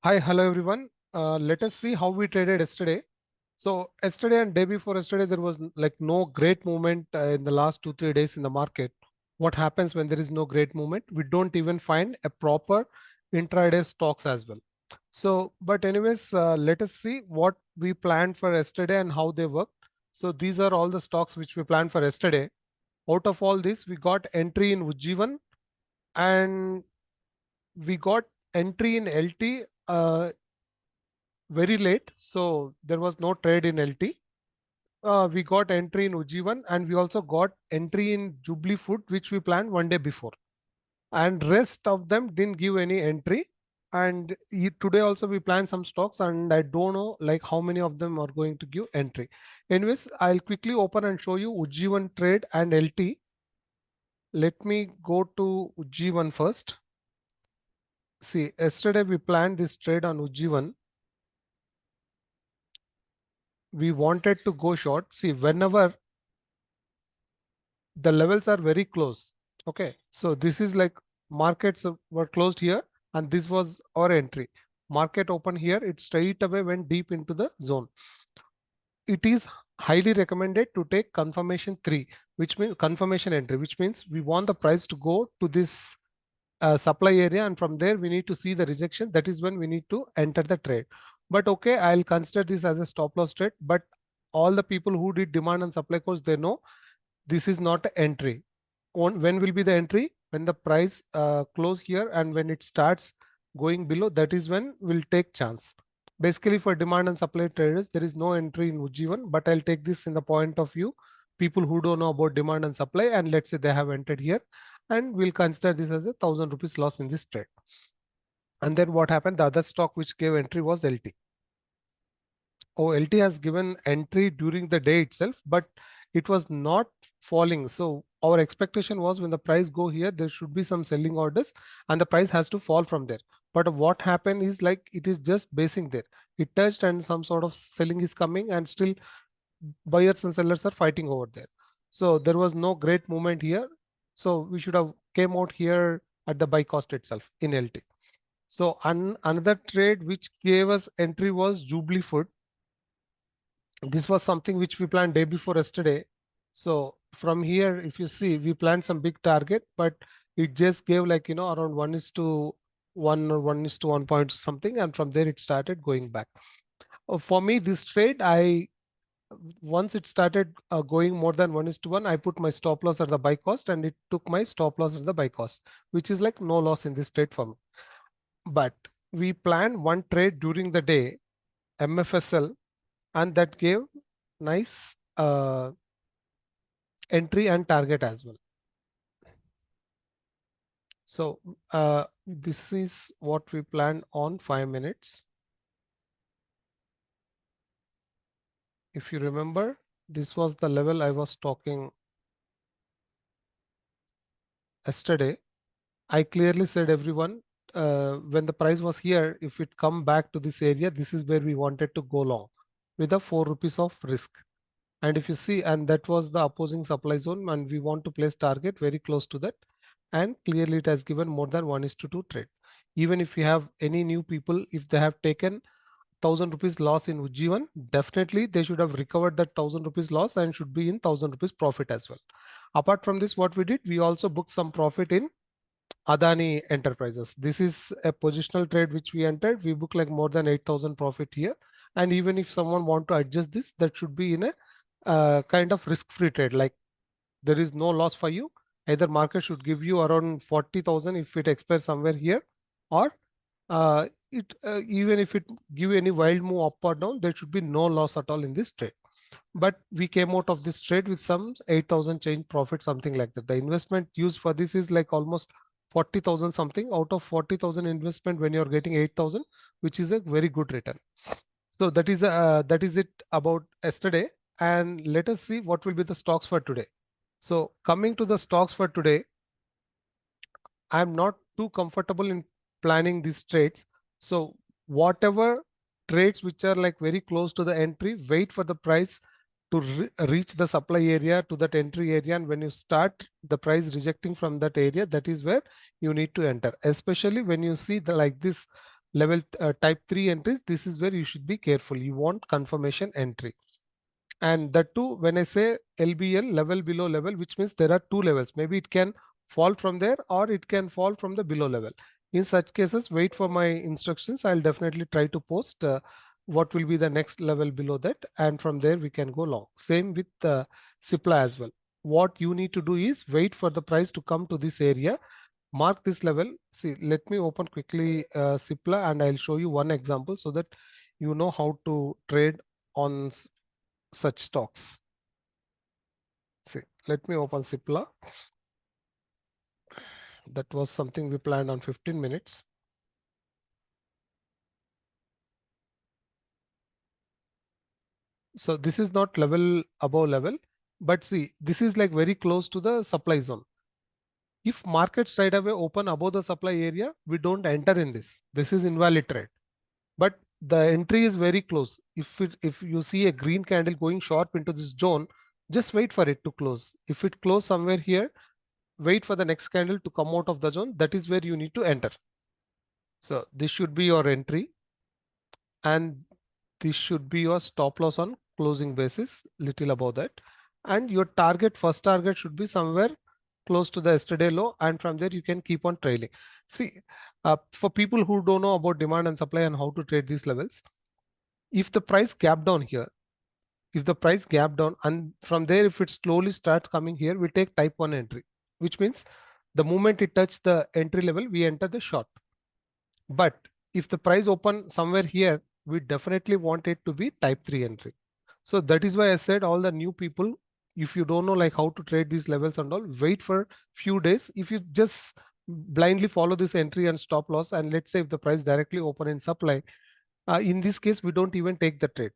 Hi, hello everyone. Let us see how we traded yesterday. So yesterday and day before yesterday, there was like no great movement in the last 2 3 days in the market. What happens when there is no great movement? We don't even find a proper intraday stocks as well. So, but anyways, let us see what we planned for yesterday and how they worked. So these are all the stocks which we planned for yesterday. Out of all this, we got entry in Ujjivan and we got entry in LT. Very late, so there was no trade in LT. We got entry in Ujjivan and we also got entry in Jubilee Food, which we planned one day before. And rest of them didn't give any entry. And today also we planned some stocks and I don't know like how many of them are going to give entry. Anyways, I'll quickly open and show you Ujjivan trade and LT. Let me go to Ujjivan first. See, yesterday we planned this trade on Ujjivan. We wanted to go short. See, whenever the levels are very close. Okay, so this is like markets were closed here and this was our entry. Market open here, it straight away went deep into the zone. It is highly recommended to take confirmation 3, which means confirmation entry, which means we want the price to go to this supply area and from there we need to see the rejection. That is when we need to enter the trade. But okay, I'll consider this as a stop loss trade. But all the people who did demand and supply course, they know this is not an entry. When will be the entry? When the price close here and when it starts going below, that is when we'll take chance. Basically for demand and supply traders, there is no entry in Ujjivan, but I'll take this in the point of view, people who don't know about demand and supply, and let's say they have entered here, and we'll consider this as ₹1,000 loss in this trade. And then what happened? The other stock which gave entry was LT. Oh, LT has given entry during the day itself, but it was not falling. So our expectation was when the price go here, there should be some selling orders and the price has to fall from there. But what happened is like it is just basing there. It touched and some sort of selling is coming and still buyers and sellers are fighting over there. So there was no great movement here. So we should have came out here at the buy cost itself in LT. So another trade which gave us entry was Jubilee Food. This was something which we planned day before yesterday. So from here, if you see, we planned some big target, but it just gave like, around 1:1 or 1:1 point something. And from there, it started going back. For me, this trade, once it started going more than 1:1, I put my stop loss at the buy cost and it took my stop loss at the buy cost, which is like no loss in this trade for me. But we planned one trade during the day, MFSL, and that gave nice entry and target as well. So this is what we planned on 5 minutes. If you remember, this was the level I was talking yesterday. I clearly said everyone, when the price was here, if it come back to this area, this is where we wanted to go long with a ₹4 of risk. And if you see, and that was the opposing supply zone, and we want to place target very close to that. And clearly it has given more than 1:2 trade. Even if you have any new people, if they have taken ₹1,000 loss in Ujjivan, definitely they should have recovered that ₹1,000 loss and should be in ₹1,000 profit as well. Apart from this, what we did, we also booked some profit in Adani Enterprises. This is a positional trade which we entered. We booked like more than 8,000 profit here. And even if someone want to adjust this, that should be in a kind of risk-free trade. Like there is no loss for you. Either market should give you around 40,000 if it expires somewhere here, or even if it give any wild move up or down, there should be no loss at all in this trade. But we came out of this trade with some 8,000 change profit, something like that. The investment used for this is like almost 40,000 something. Out of 40,000 investment, when you're getting 8,000, which is a very good return. So that is it about yesterday. And let us see what will be the stocks for today. So coming to the stocks for today, I'm not too comfortable in planning these trades. So whatever trades which are like very close to the entry, wait for the price to reach the supply area to that entry area. And when you start the price rejecting from that area, that is where you need to enter, especially when you see the like this level type 3 entries, this is where you should be careful. You want confirmation entry. And that too, when I say LBL, level below level, which means there are two levels. Maybe it can fall from there or it can fall from the below level. In such cases, wait for my instructions. I'll definitely try to post what will be the next level below that. And from there, we can go long. Same with CIPLA as well. What you need to do is wait for the price to come to this area. Mark this level. See, let me open quickly CIPLA and I'll show you one example so that you know how to trade on such stocks. See, let me open CIPLA. That was something we planned on 15 minutes. So this is not level above level, but see, this is like very close to the supply zone. If market straight away open above the supply area, we don't enter in this. This is invalid trade. But the entry is very close. If you see a green candle going sharp into this zone, just wait for it to close. If it close somewhere here, wait for the next candle to come out of the zone. That is where you need to enter. So this should be your entry, and this should be your stop loss on closing basis, little above that. And your target, first target should be somewhere close to the yesterday low, and from there you can keep on trailing. See, for people who don't know about demand and supply and how to trade these levels, if the price gap down here, if the price gap down, and from there if it slowly starts coming here, we take type 1 entry, which means the moment it touches the entry level, we enter the short. But if the price open somewhere here, we definitely want it to be type 3 entry. So that is why I said all the new people, if you don't know like how to trade these levels and all, wait for few days. If you just blindly follow this entry and stop loss, and let's say if the price directly open in supply, in this case, we don't even take the trade,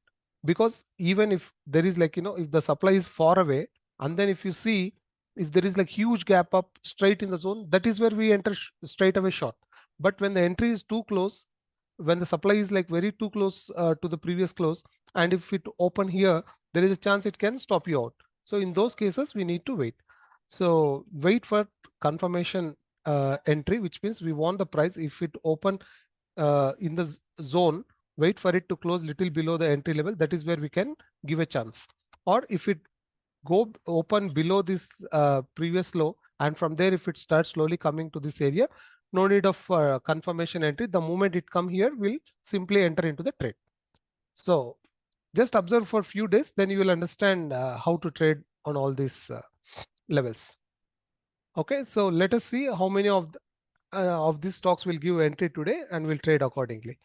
because even if there is like, if the supply is far away, and then if you see, if there is like huge gap up straight in the zone, that is where we enter straight away short. But when the entry is too close, when the supply is like very too close to the previous close, and if it open here, there is a chance it can stop you out. So in those cases, we need to wait. So wait for confirmation entry, which means we want the price, if it open in the zone, wait for it to close little below the entry level. That is where we can give a chance. Or if it go open below this previous low, and from there if it starts slowly coming to this area, no need of confirmation entry. The moment it come here, we'll simply enter into the trade. So just observe for a few days, then you will understand how to trade on all these levels. Okay, so let us see how many of these stocks will give entry today, and we'll trade accordingly.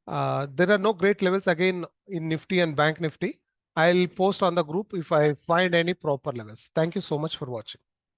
There are no great levels again in Nifty and Bank Nifty. I'll post on the group if I find any proper levels. Thank you so much for watching.